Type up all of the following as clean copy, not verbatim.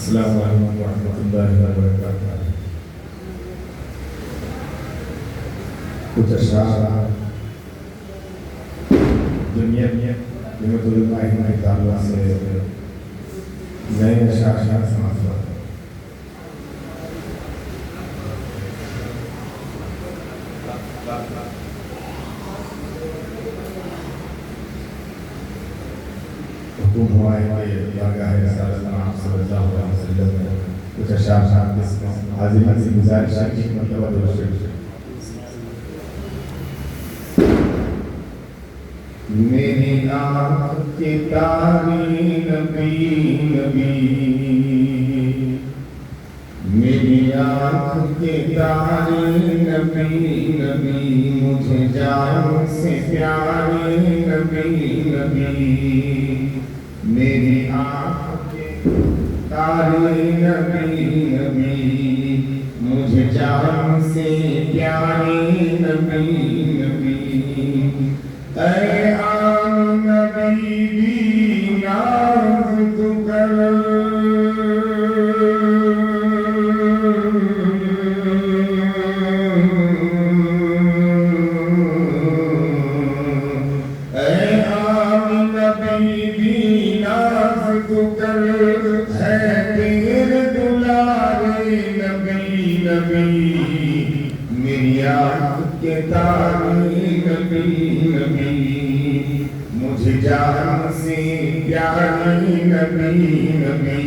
السلام علیکم ورحمۃ اللہ وبرکاتہ۔ کچھ اشعار دنیا نعمت اللہ کی تعلق سے نئے اشعار سماعت ہوا۔ حکم ہوا ہے کہ بارگاہ رسالت نام صلی اللہ علیہ وسلم میں کچھ اشعار جس میں حاضرین سے گزارش ہے کہ مرتبہ درود شریف میری آنکھ کے تارے نبی نبی، میری آنکھ کے تارے نبی نبی، مجھے جان سے پیارے نبی نبی، میری آنکھ کے تارے نبی نبی، مجھے جان سے پیارے نبی نبی، اے آن نبی بھی ناز تو کر، اے آن نبی بھی ناز تو کر، ہے تیرے دلارے نبی نبی، میری آنکھ کے تارے نبی نبی، مجھے جان سے پیارے نبی نبی،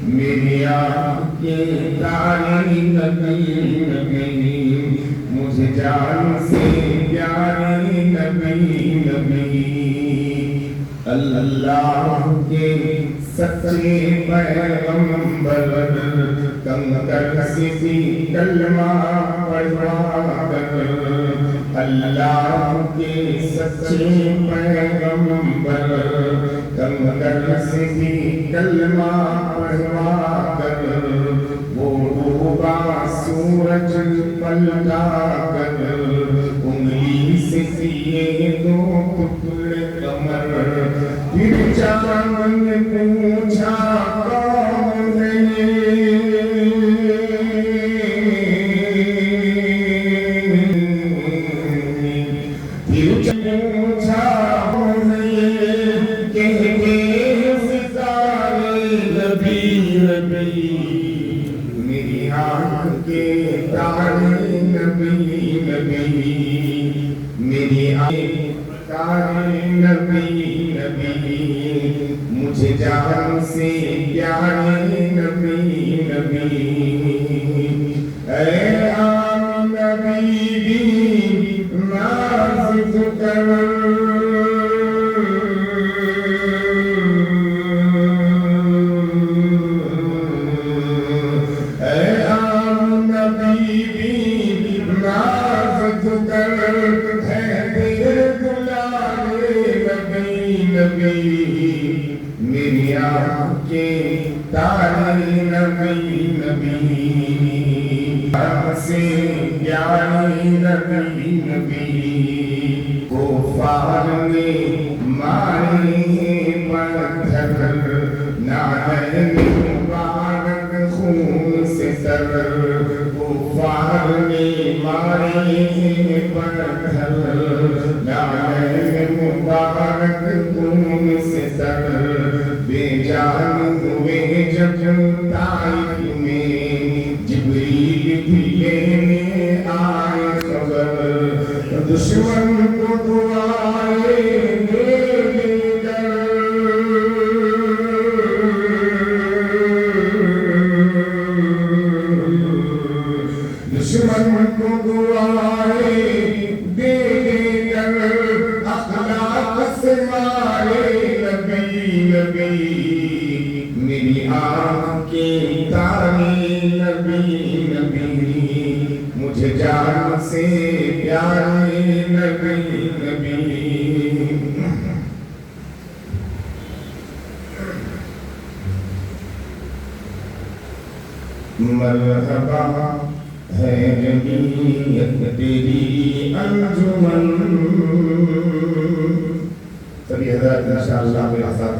میری آنکھ کے تارے نبی نبی، مجھے جان سے پیارے نبی نبی، اللہ کے سچے پیغمبر کنکر سے بھی کلمہ پڑھوا کر، اللہ کے سچے پیغمبر کنکر سے بھی کلمہ پڑھوا کر، وہ ڈوبا سورج پلٹا کر، انگلی سے کیے دو ٹکڑے کمر، پھر چاند نے پوچھا کون ہے یہ، پھر پوچھا کون ہے یہ، کہتے ستارے نبی نبی، میری آنکھ کے تارے نبی نبی، میری آنکھ تارے نبی نبی، مجھے جان سے پیارے نبی نبی، اے آن نبی بھی ناز تو کر، اے آن نبی بھی ناز تو کر، ہے تیرے دلارے نبی نبی، میری آنکھ کے تارے نبی نبی، سے پیارے نبی نبی، کفار نے مارے پتھر، نعلین مبارک خون سے تر، کفار نے مارے پتھر، نعلین مبارک خون سے تر، بے جان ہوئے جب طائف میں، جبریل بھی لینے آئے خبر، دشمن کو دعائیں دے دے کر، دشمن کو دعائیں دے دے کر، اخلاق سے مارے نبی نبی، میری آنکھ کے تارے نبی نبی، مجھے جان سے پیارے نبی نبی، مرحبا ہے جمعیت تیری انجمن، سبھی حضرات انشاءاللہ میرا ساتھ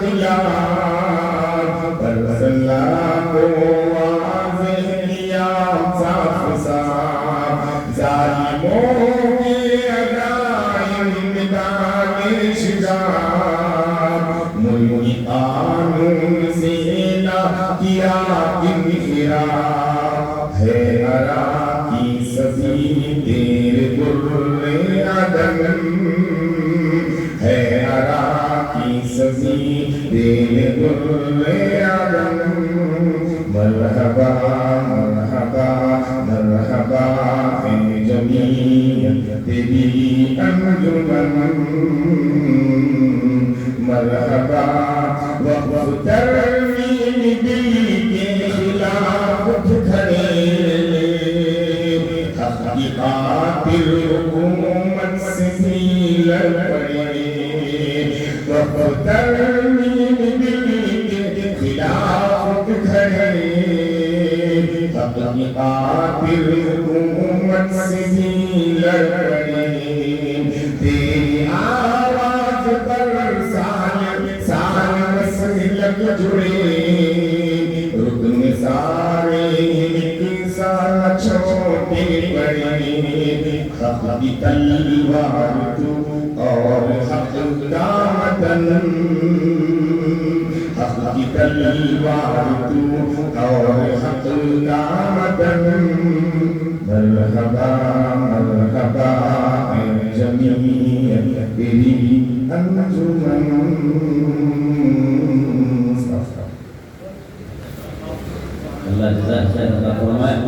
دیا پر اللہ کو واضح کیا صاف صاف ظالموں کے عجائب میدان شکار ملکی قانون سے نہ کیا انحراف ہے عراقی سبھی تیرے در عدم ہے عراقی سبھی تیرے در عدم مرحبا مرحبا مرحبا ہے جمیعت تیری انجمن مرحبا وقت ترمیم دل کے خلاف کھڑے حقیقات حکومت سے بھی لڑ پڑے وقت ترمیم دل کے خلاف کھڑے حقیقات حکومت سے بھی لڑ پڑے تیری آواز پر لگ جڑے رکن سارے ایک سا چھوٹے بڑے حق کی تلوار تو اور حق کا وطن حق کی تلوار تو اور حق کا وطن مرحبا مرحبا اے جمیعت تیری انجمن اللہ جزاک خیر عطا فرمائے.